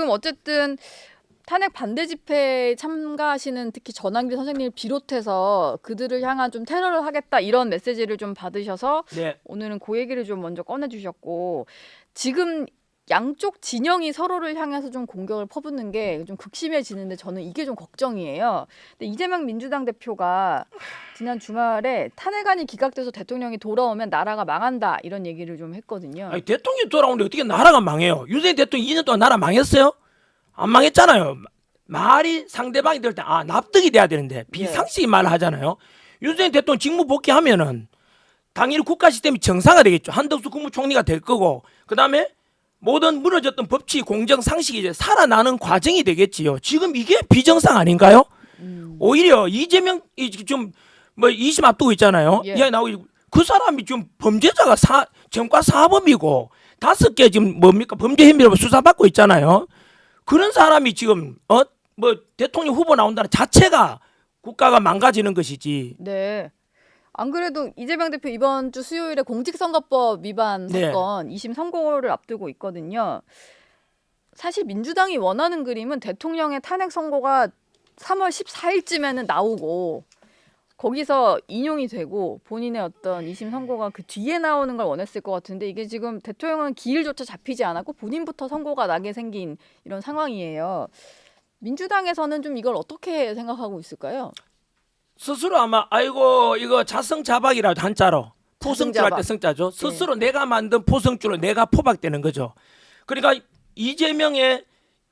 지금 어쨌든 탄핵 반대 집회에 참가하시는 특히 전한길 선생님을 비롯해서 그들을 향한 좀 테러를 하겠다 이런 메시지를 좀 받으셔서 네. 오늘은 그 얘기를 좀 먼저 꺼내주셨고 지금 양쪽 진영이 서로를 향해서 좀 공격을 퍼붓는 게 좀 극심해지는데 저는 이게 좀 걱정이에요. 근데 이재명 민주당 대표가 지난 주말에 탄핵안이 기각돼서 대통령이 돌아오면 나라가 망한다 이런 얘기를 좀 했거든요. 아니, 대통령이 돌아오는데 어떻게 나라가 망해요? 윤석열 대통령 2년 동안 나라 망했어요? 안 망했잖아요. 말이 상대방이 될 때 납득이 돼야 되는데 비상식이 말을 하잖아요. 윤석열 대통령 직무 복귀하면은 당일 국가 시스템이 정상화되겠죠. 한덕수 국무총리가 될 거고 그다음에 모든 무너졌던 법치 공정 상식이 이제 살아나는 과정이 되겠지요. 지금 이게 비정상 아닌가요? 오히려 이재명 좀 뭐 2심 앞두고 있잖아요. 예. 이야기 나오고 그 사람이 좀 범죄자가 전과 사범이고 5개 지금 뭡니까 범죄 혐의로 수사받고 있잖아요. 그런 사람이 지금 뭐 대통령 후보 나온다는 자체가 국가가 망가지는 것이지. 네. 안 그래도 이재명 대표 이번 주 수요일에 공직선거법 위반 네. 사건 2심 선고를 앞두고 있거든요. 사실 민주당이 원하는 그림은 대통령의 탄핵 선고가 3월 14일쯤에는 나오고 거기서 인용이 되고 본인의 어떤 2심 선고가 그 뒤에 나오는 걸 원했을 것 같은데 이게 지금 대통령은 기일조차 잡히지 않았고 본인부터 선고가 나게 생긴 이런 상황이에요. 민주당에서는 좀 이걸 어떻게 생각하고 있을까요? 스스로 아마 아이고 이거 자성자박이라도 한자로 포성줄 할 때 자성자박. 성자죠. 스스로 내가 만든 포성줄로 내가 포박되는 거죠. 그러니까 이재명의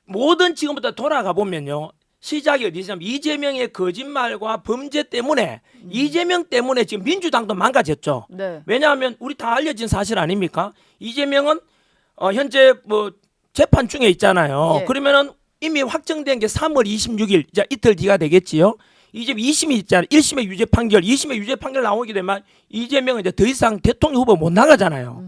모든 지금부터 돌아가 보면요. 시작이 어디냐면 이재명의 거짓말과 범죄 때문에 이재명 때문에 지금 민주당도 망가졌죠. 네. 왜냐하면 우리 다 알려진 사실 아닙니까? 이재명은 현재 뭐 재판 중에 있잖아요. 예. 그러면은 이미 확정된 게 3월 26일 자 이틀 뒤가 되겠지요. 이제 2심이 있잖아요. 1심의 유죄 판결, 2심의 유죄 판결 나오게 되면 이재명은 이제 더 이상 대통령 후보 못 나가잖아요.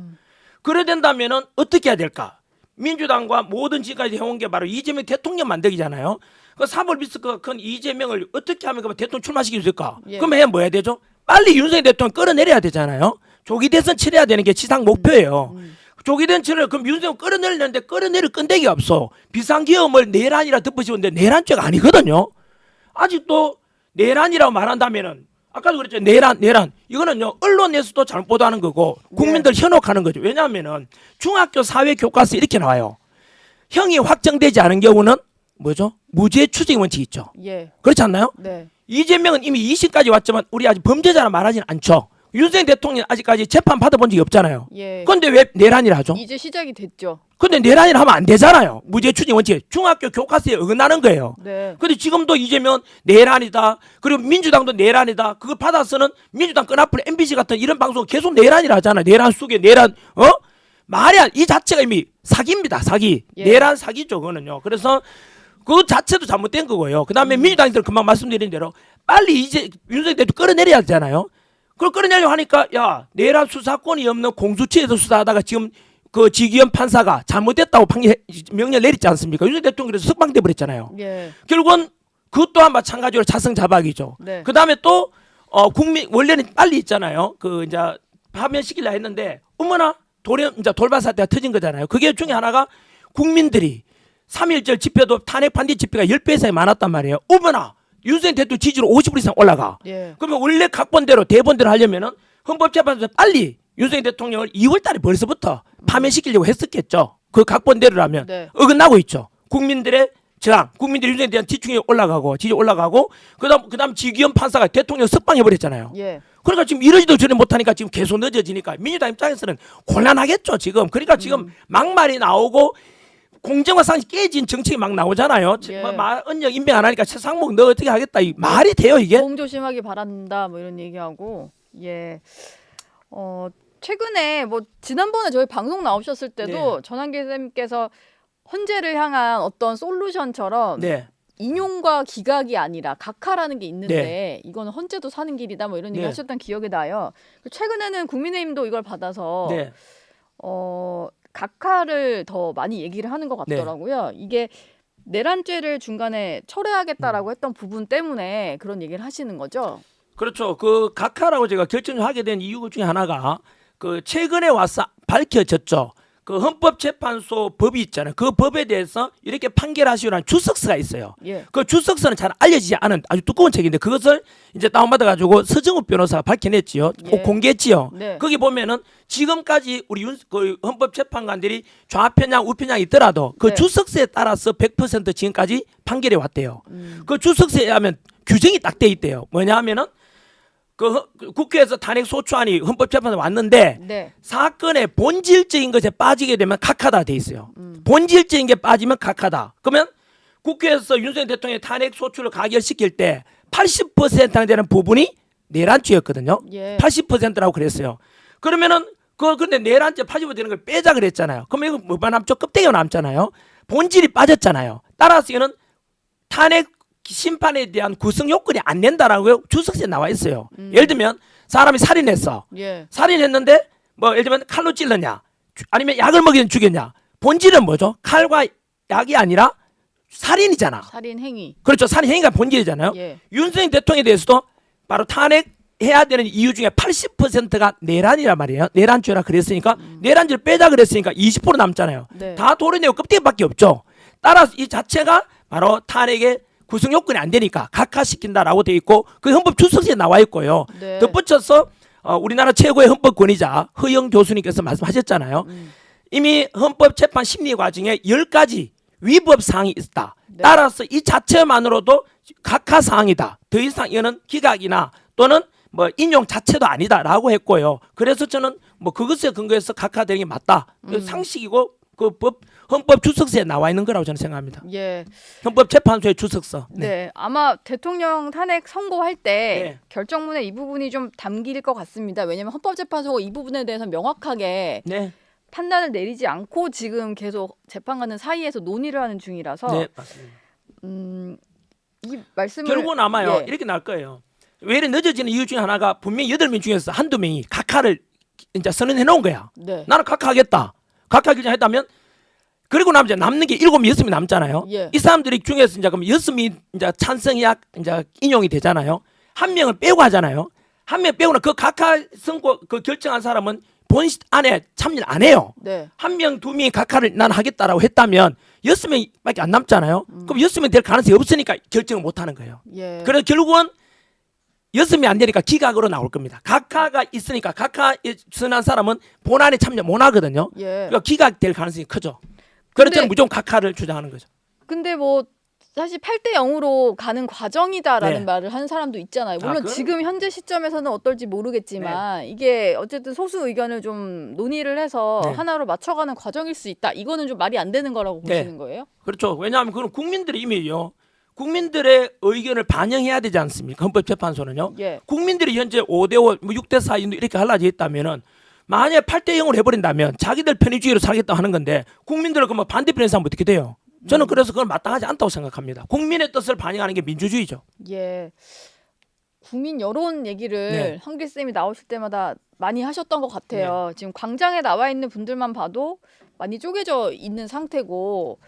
그래 된다면은 어떻게 해야 될까? 민주당과 모든 지금까지 해온 게 바로 이재명 대통령 만들기잖아요. 그 3월 리스크가 큰 이재명을 어떻게 하면 그러면 대통령 출마시킬 수 있을까? 예. 그러면 해야 뭐 해야 되죠? 빨리 윤석열 대통령 끌어내려야 되잖아요. 조기 대선 치러야 되는 게 지상 목표예요. 조기 대선을 그럼 윤석열 끌어내려는데 끌어내릴 끈데기가 없어. 비상계엄을 내란이라 덮으시는데 내란죄가 아니거든요. 아직도 내란이라고 말한다면은 아까도 그랬죠. 내란. 이거는요, 언론에서도 잘못 보도하는 거고, 국민들 현혹하는 거죠. 왜냐하면은 중학교 사회 교과서에 이렇게 나와요. 형이 확정되지 않은 경우는 뭐죠? 무죄 추정 원칙이 있죠. 예. 그렇지 않나요? 네. 이재명은 이미 2심까지 왔지만 우리 아직 범죄자라 말하지는 않죠. 윤석열 대통령 아직까지 재판 받아본 적이 없잖아요. 예. 그런데 왜 내란이라 하죠? 이제 시작이 됐죠. 근데 내란이라 하면 안 되잖아요. 무죄 추정 원칙. 중학교 교과서에 어긋나는 거예요. 네. 근데 지금도 이재명 내란이다. 그리고 민주당도 내란이다. 그걸 받아서는 민주당 끈앞을 MBC 같은 이런 방송 계속 내란이라 하잖아요. 내란 속에 내란 말이 이 자체가 이미 사기입니다. 사기. 예. 내란 사기죠. 그거는요. 그래서 그 자체도 잘못된 거고요. 그다음에 민주당들 금방 말씀드린 대로 빨리 이제 윤석열 대통령 끌어내려야 되잖아요. 그걸 끌어내려고 하니까 야 내란 수사권이 없는 공수처에서 수사하다가 지금 그 지기현 판사가 잘못됐다고 명령 내렸지 않습니까? 윤석열 대통령 그래서 석방돼 버렸잖아요. 예. 결국은 그 또한 마찬가지로 자성자박이죠. 네. 그다음에 또 국민 원래는 빨리 있잖아요. 그 이제 파면시키려 했는데 어머나 돌발 사태가 터진 거잖아요. 그게 중에 하나가 국민들이 3.1절 집회도 탄핵 반대 집회가 10배 이상이 많았단 말이에요. 어머나 윤석열 대통령 지지율 50% 이상 올라가. 예. 그러면 원래 각본대로 대본대로 하려면은 헌법재판소에서 빨리 윤석열 대통령을 2월 달에 벌써부터 파면시키려고 했었겠죠. 그 각본대로라면 네. 어긋나고 있죠. 국민들의 저항, 국민들의 윤석열에 대한 지층이 올라가고 지지 올라가고 그다음 지기현 판사가 대통령 석방해 버렸잖아요. 예. 그러니까 지금 이러지도 저리 못하니까 지금 계속 늦어지니까 민주당 입장에서는 곤란하겠죠. 지금 그러니까 지금 막말이 나오고 공정과 상식 깨진 정책이 막 나오잖아요. 예. 언역 임명 안 하니까 최상목 너 어떻게 하겠다. 이 말이 돼요 이게? 몸 조심하기 바란다 뭐 이런 얘기하고 예. 최근에 뭐 지난번에 저희 방송 나오셨을 때도 네. 전한길 쌤께서 헌재를 향한 어떤 솔루션처럼 네. 인용과 기각이 아니라 각하라는 게 있는데 이거는 헌재도 사는 길이다 뭐 이런 얘기 네. 하셨던 기억이 나요. 최근에는 국민의힘도 이걸 받아서 네. 각하를 더 많이 얘기를 하는 것 같더라고요. 이게 내란죄를 중간에 철회하겠다라고 했던 부분 때문에 그런 얘기를 하시는 거죠. 그렇죠. 그 각하라고 제가 결정을 하게 된 이유 중에 하나가 그 최근에 와서 밝혀졌죠. 그 헌법재판소 법이 있잖아요. 그 법에 대해서 이렇게 판결하시오라는 주석서가 있어요. 예. 그 주석서는 잘 알려지지 않은 아주 두꺼운 책인데 그것을 이제 다운받아 가지고 서정욱 변호사가 밝혀냈지요. 예. 공개했지요. 네. 거기 보면은 지금까지 우리 그 헌법재판관들이 좌편향 우편향 있더라도 그 네. 주석서에 따라서 100% 지금까지 판결해 왔대요. 그 주석서에 하면 규정이 딱 돼 있대요. 뭐냐 하면은 그 국회에서 탄핵 소추안이 헌법재판에 왔는데 네. 사건의 본질적인 것에 빠지게 되면 각하다 돼 있어요. 본질적인 게 빠지면 각하다. 그러면 국회에서 윤석열 대통령의 탄핵 소추를 가결시킬 때 80% 되는 부분이 내란죄였거든요. 예. 80%라고 그랬어요. 그러면은 근데 내란죄 80% 되는 걸 빼자 그랬잖아요. 그러면 이거 뭐만 남죠? 껍데기가 남잖아요. 본질이 빠졌잖아요. 따라서 이거는 탄핵 심판에 대한 구성 요건이 안 된다라고 주석서에 나와 있어요. 예를 들면 사람이 살인했어. 예. 살인했는데 뭐 예를 들면 칼로 찔렀냐 아니면 약을 먹이면 죽였냐. 본질은 뭐죠? 칼과 약이 아니라 살인이잖아. 살인 행위. 그렇죠. 살인 행위가 본질이잖아요. 예. 윤석열 대통령에 대해서도 바로 탄핵해야 되는 이유 중에 80%가 내란이란 말이에요. 내란죄라 그랬으니까 내란죄를 빼자 그랬으니까 20% 남잖아요. 네. 다 도려내고 껍데기밖에 없죠. 따라서 이 자체가 바로 탄핵의 구성 요건이 안 되니까 각하시킨다라고 돼 있고 그 헌법 주석서에 나와 있고요. 네. 덧붙여서 우리나라 최고의 헌법 권위자 허영 교수님께서 말씀하셨잖아요. 이미 헌법 재판 심리 과정에 10가지 위법 사항이 있다. 네. 따라서 이 자체만으로도 각하 사항이다. 더 이상 이거는 기각이나 또는 뭐 인용 자체도 아니다라고 했고요. 그래서 저는 뭐 그것에 근거해서 각하되는 게 맞다. 상식이고 그 헌법 주석서에 나와 있는 거라고 저는 생각합니다. 예. 헌법재판소의 주석서. 네. 아마 대통령 탄핵 선고할 때 네. 결정문에 이 부분이 좀 담길 것 같습니다. 왜냐하면 헌법재판소가 이 부분에 대해서 명확하게 네. 판단을 내리지 않고 지금 계속 재판관은 사이에서 논의를 하는 중이라서 네, 맞습니다. 이 말씀을 결국은 아마요. 예. 이렇게 날 거예요. 왜 이렇게 늦어지는 이유 중에 하나가 분명히 8명 중에서 한두 명이 각하를 이제 선언해 놓은 거야. 네. 나는 각하하겠다. 각하 결정했다면 그리고 나면 이제 남는 게 6명 남잖아요. 예. 이 사람들이 중에서 이제 그럼 6명이 이제 찬성이야 이제 인용이 되잖아요. 한 명을 빼고 하잖아요. 한 명 빼고는 그 각하 선고 그 결정한 사람은 본실 안에 참여를 안 해요. 네. 한 명, 두 명이 각하를 난 하겠다라고 했다면 6명밖에 안 남잖아요. 그럼 6명 될 가능성이 없으니까 결정을 못 하는 거예요. 예. 그래서 결국은 6명이 안 되니까 기각으로 나올 겁니다. 각하가 있으니까 각하 선한 사람은 본안에 참여 못 하거든요. 예. 그러니까 기각될 가능성이 크죠. 그래서 근데- 저는 무조건 각하를 주장하는 거죠. 근데 뭐 사실 8대 0으로 가는 과정이다라는 네. 말을 하는 사람도 있잖아요. 물론 그건- 지금 현재 시점에서는 어떨지 모르겠지만 이게 어쨌든 소수 의견을 좀 논의를 해서 네. 하나로 맞춰가는 과정일 수 있다. 이거는 좀 말이 안 되는 거라고 네. 보시는 거예요? 그렇죠. 왜냐하면 그건 국민들이 이미요. 국민들의 의견을 반영해야 되지 않습니까? 헌법재판소는요. 예. 국민들이 현재 5대5, 뭐 6대4 이렇게 갈라져 있다면은 만약에 8대0으로 해버린다면 자기들 편의주의로 살겠다 하는 건데 국민들은 그러면 반대편에 사면 어떻게 돼요? 저는 그래서 그건 마땅하지 않다고 생각합니다. 국민의 뜻을 반영하는 게 민주주의죠. 예. 국민 여론 얘기를 네. 한길 쌤이 나오실 때마다 많이 하셨던 것 같아요. 지금 광장에 나와 있는 분들만 봐도 많이 쪼개져 있는 상태고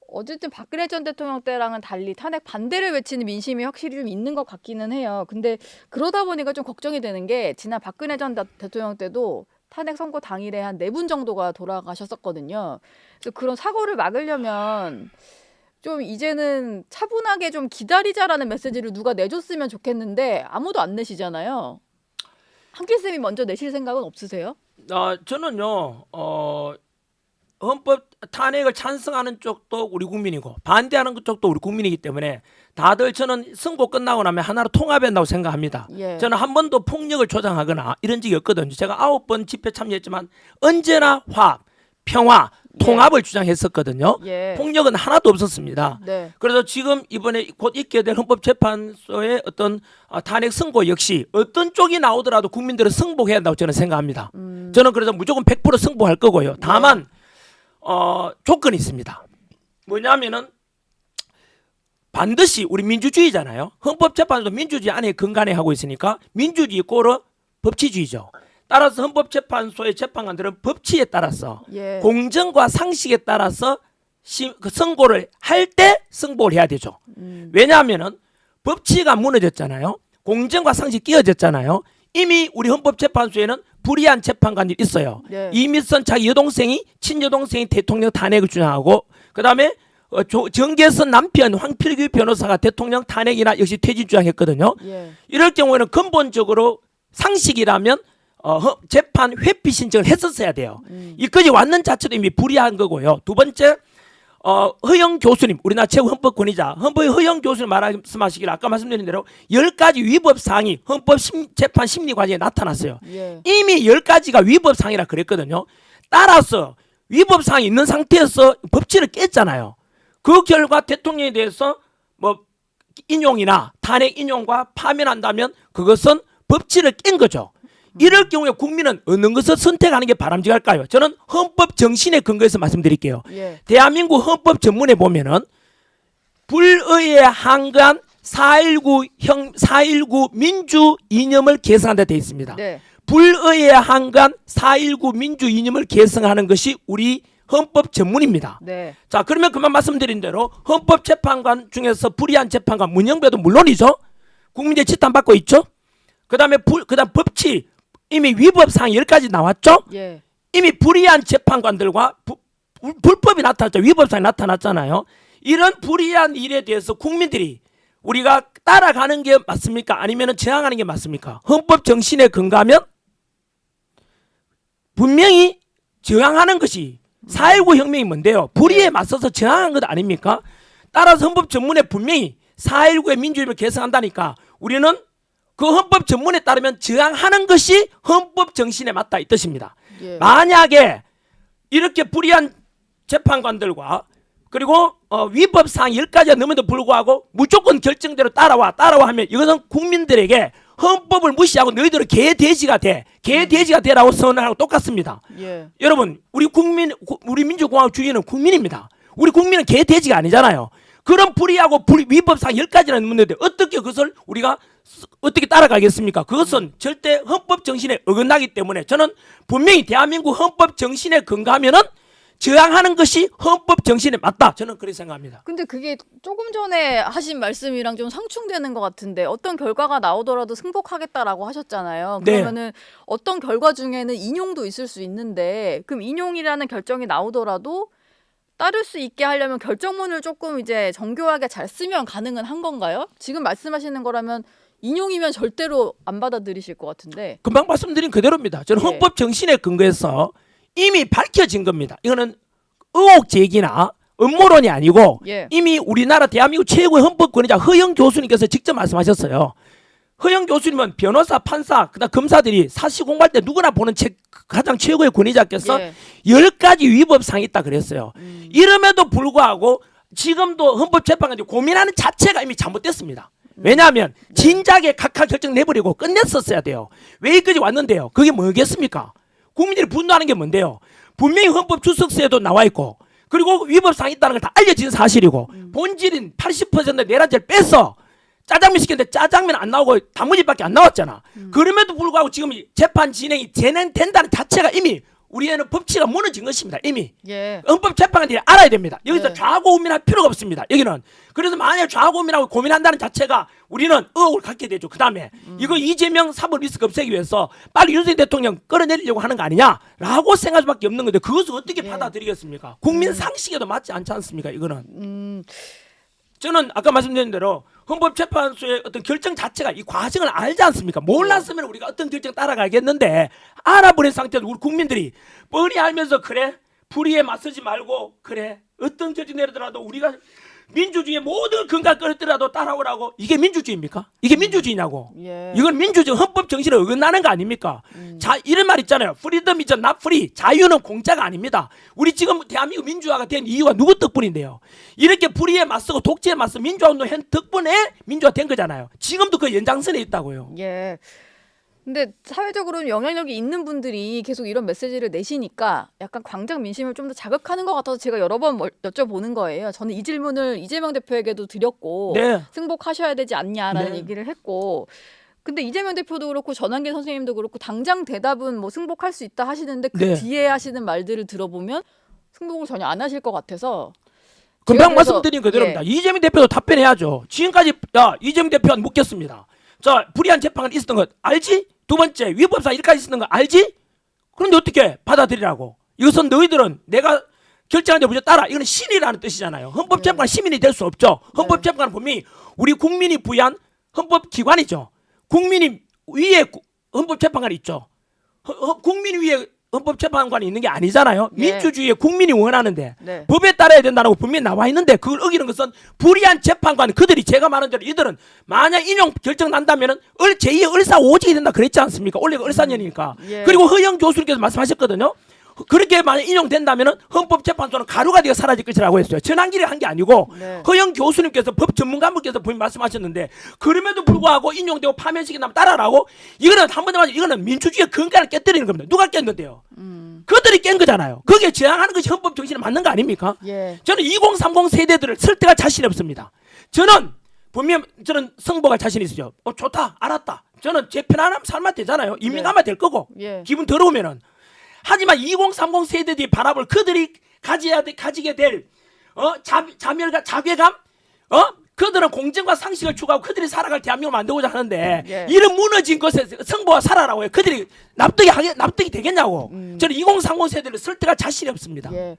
어쨌든 박근혜 전 대통령 때랑은 달리 탄핵 반대를 외치는 민심이 확실히 좀 있는 것 같기는 해요. 근데 그러다 보니까 좀 걱정이 되는 게 지난 박근혜 전 대통령 때도 탄핵 선고 당일에 한 4분 정도가 돌아가셨었거든요. 그래서 그런 사고를 막으려면 좀 이제는 차분하게 좀 기다리자라는 메시지를 누가 내줬으면 좋겠는데 아무도 안 내시잖아요. 한길 쌤이 먼저 내실 생각은 없으세요? 저는요. 헌법 탄핵을 찬성하는 쪽도 우리 국민이고 반대하는 쪽도 우리 국민이기 때문에 다들 저는 선고 끝나고 나면 하나로 통합한다고 생각합니다. 예. 저는 한 번도 폭력을 조장하거나 이런 적이 없거든요. 제가 9번 집회 참여했지만 언제나 화합, 평화, 통합을 주장했었거든요. 예. 폭력은 하나도 없었습니다. 네. 그래서 지금 이번에 곧 있게 될 헌법재판소의 어떤 탄핵 선고 역시 어떤 쪽이 나오더라도 국민들은 승복해야 한다고 저는 생각합니다. 저는 그래서 무조건 100% 승복할 거고요. 다만 조건이 있습니다. 뭐냐면은 반드시 우리 민주주의잖아요. 헌법재판소도 민주주의 안에 근간에 하고 있으니까 민주주의 꼬르 법치주의죠. 따라서 헌법재판소의 재판관들은 법치에 따라서 예. 공정과 상식에 따라서 그 선고를 할 때 승복을 해야 되죠. 왜냐하면은 법치가 무너졌잖아요. 공정과 상식이 끼어졌잖아요. 이미 우리 헌법재판소에는 불이한 재판관이 있어요. 예. 이미선 자기 여동생이 친여동생이 대통령 탄핵을 주장하고 그다음에 정계선 남편 황필규 변호사가 대통령 탄핵이나 역시 퇴진 주장했거든요. 예. 이럴 경우에는 근본적으로 상식이라면 재판 회피 신청을 했었어야 돼요. 이까지 왔는 자체도 이미 불이한 거고요. 두 번째 허영 교수님, 우리나라 최고 헌법 권위자 헌법의 허영 교수님 말씀하시기를 아까 말씀드린 대로 10가지 위법 사항이 헌법 재판 심리 과정에 나타났어요. 예. 이미 10가지가 위법 사항이라 그랬거든요. 따라서 위법 사항이 있는 상태에서 법치를 깼잖아요. 그 결과 대통령에 대해서 뭐 인용이나 탄핵 인용과 파면한다면 그것은 법치를 깬 거죠. 이럴 경우에 국민은 어느 것을 선택하는 게 바람직할까요? 저는 헌법 정신에 근거해서 말씀드릴게요. 예. 대한민국 헌법 전문에 보면은 불의에 항거한 4.19 민주 이념을 개성한다 되어 있습니다. 네. 불의에 항거한 4.19 민주 이념을 개성하는 것이 우리 헌법 전문입니다. 네. 자, 그러면 그만 말씀드린 대로 헌법재판관 중에서 불이한 재판관 문영배도 물론이죠. 국민의 지탄받고 있죠. 그다음 법치 이미 위법 사항 10가지 나왔죠. 예. 이미 불이한 재판관들과 불법이 나타났죠. 위법 사항이 나타났잖아요. 이런 불이한 일에 대해서 국민들이 우리가 따라가는 게 맞습니까? 아니면 저항하는 게 맞습니까? 헌법 정신에 근거하면 분명히 저항하는 것이 4.19 혁명이 뭔데요? 불의에 맞서서 저항한 것 아닙니까? 따라서 헌법 전문에 분명히 4.19의 민주주의를 개성한다니까 우리는 그 헌법 전문에 따르면 저항하는 것이 헌법 정신에 맞다 이 뜻입니다. 예. 만약에 이렇게 불의한 재판관들과 그리고 위법 사항 10가지가 넘어도 불구하고 무조건 결정대로 따라와 하면 이것은 국민들에게 헌법을 무시하고 너희들은 개돼지가 되라고 선언하고 똑같습니다. 예. 여러분 우리 민주공화국 주의는 국민입니다. 우리 국민은 개돼지가 아니잖아요. 그런 불의하고 위법 사항 10가지나 넘는데 어떻게 그것을 우리가 어떻게 따라가겠습니까? 그것은 절대 헌법 정신에 어긋나기 때문에 저는 분명히 대한민국 헌법 정신에 근거하면은 저항하는 것이 헌법 정신에 맞다. 저는 그렇게 생각합니다. 근데 그게 조금 전에 하신 말씀이랑 좀 상충되는 것 같은데 어떤 결과가 나오더라도 승복하겠다라고 하셨잖아요. 네. 그러면은 어떤 결과 중에는 인용도 있을 수 있는데 그럼 인용이라는 결정이 나오더라도 따를 수 있게 하려면 결정문을 조금 이제 정교하게 잘 쓰면 가능은 한 건가요? 지금 말씀하시는 거라면 인용이면 절대로 안 받아들이실 것 같은데. 금방 말씀드린 그대로입니다. 저는 예. 헌법 정신에 근거해서 이미 밝혀진 겁니다. 이거는 의혹 제기나 음모론이 아니고 예. 이미 우리나라 대한민국 최고의 헌법 권위자 허영 교수님께서 직접 말씀하셨어요. 허영 교수님은 변호사, 판사, 그다음 검사들이 사실 공부할 때 누구나 보는 가장 최고의 권위자께서 예. 10가지 위법 사항이 있다 그랬어요. 이름에도 불구하고 지금도 헌법재판관이 고민하는 자체가 이미 잘못됐습니다. 왜냐하면 진작에 각하 결정 내버리고 끝냈었어야 돼요. 왜 여기까지 왔는데요? 그게 뭐겠습니까? 국민들이 분노하는 게 뭔데요? 분명히 헌법 출석서에도 나와 있고 그리고 위법사항이 있다는 걸 다 알려진 사실이고 본질인 80% 내란죄를 뺐어. 짜장면 시켰는데 짜장면 안 나오고 단무지밖에 안 나왔잖아. 그럼에도 불구하고 지금 재판 진행이 진행된다는 자체가 이미 우리에는 법치가 무너진 것입니다. 이미. 예. 헌법재판관들이 알아야 됩니다. 여기서 네. 좌고 우민할 필요가 없습니다. 여기는. 그래서 만약 좌고 우민하고 고민한다는 자체가 우리는 의혹을 갖게 되죠. 그 다음에 이거 이재명 사법 리스크 없애기 위해서 빨리 윤석열 대통령 끌어내리려고 하는 거 아니냐라고 생각할 수밖에 없는 건데 그것을 어떻게 예. 받아들이겠습니까? 국민 상식에도 맞지 않지 않습니까? 이거는. 저는 아까 말씀드린 대로 헌법재판소의 어떤 결정 자체가 이 과정을 알지 않습니까? 몰랐으면 우리가 어떤 결정 따라가겠는데 알아버린 상태에서 우리 국민들이 뻔히 알면서 그래 불의에 맞서지 말고 그래 어떤 결정 내리더라도 우리가 민주주의의 모든 근간 끌었더라도 따라오라고 이게 민주주의입니까? 이게 민주주의냐고. 예. 이건 민주주의 헌법 정신에 어긋나는 거 아닙니까? 자 이런 말 있잖아요. Freedom is not free. 자유는 공짜가 아닙니다. 우리 지금 대한민국 민주화가 된 이유가 누구 덕분인데요? 이렇게 불의에 맞서고 독재에 맞서 민주화운동 한 덕분에 민주화 된 거잖아요. 지금도 그 연장선에 있다고요. 예. 근데 사회적으로는 영향력이 있는 분들이 계속 이런 메시지를 내시니까 약간 광장 민심을 좀 더 자극하는 것 같아서 제가 여러 번 여쭤보는 거예요. 저는 이 질문을 이재명 대표에게도 드렸고 네. 승복하셔야 되지 않냐라는 네. 얘기를 했고 근데 이재명 대표도 그렇고 전한길 선생님도 그렇고 당장 대답은 뭐 승복할 수 있다 하시는데 그 네. 뒤에 하시는 말들을 들어보면 승복을 전혀 안 하실 것 같아서 금방 제가 그래서- 말씀드린 그대로입니다. 이재명 대표도 답변해야죠. 지금까지 이재명 대표한테 묻겠습니다. 자 불의한 재판이 있었던 것 알지? 두 번째 위법상 일까지 쓰는 거 알지? 그런데 어떻게 받아들이라고? 이것은 너희들은 내가 결정한 데 무조건 따라. 이거는 신이라는 뜻이잖아요. 헌법재판관 시민이 될 수 없죠. 헌법재판관은 분명히 우리 국민이 부여한 헌법기관이죠. 국민이 위에 헌법재판관이 있죠. 국민 위에 헌법재판관이 있는 게 아니잖아요. 예. 민주주의에 국민이 원하는데 네. 법에 따라야 된다고 분명히 나와 있는데 그걸 어기는 것은 불의한 재판관. 그들이 제가 말한 대로 이들은 만약 인용 결정 난다면은 제2의 을사오직이 된다 그랬지 않습니까? 원래 을사년이니까. 예. 그리고 허영 교수님께서 말씀하셨거든요. 그렇게 만약 인용된다면은 헌법재판소는 가루가 되어 사라질 것이라고 했어요. 전환기를 한 게 아니고 네. 허영 교수님께서 법 전문가분께서 분명히 말씀하셨는데 그럼에도 불구하고 인용되고 파면시킨다면 따라라고 이거는 한 번 더 말하면 이거는 민주주의의 근간을 깨뜨리는 겁니다. 누가 깼는데요? 그들이 깬 거잖아요. 거기에 저항하는 것이 헌법 정신에 맞는 거 아닙니까? 예. 저는 2030 세대들을 설득할 자신이 없습니다. 저는 분명 저는 성보가 자신 있으죠. 좋다, 알았다. 저는 제 편안함 살면 되잖아요. 이민 가면 될 거고 예. 기분 더러우면은. 하지만 2030 세대들이 바라볼 그들이 가지게 될 자멸과 자괴감, 그들은 공정과 상식을 추구하고 그들이 살아갈 대한민국을 만들고자 하는데 예. 이런 무너진 것에 성보가 살아라고 해요. 그들이 납득이 되겠냐고. 저는 2030 세대를 설득할 자신이 없습니다. 예.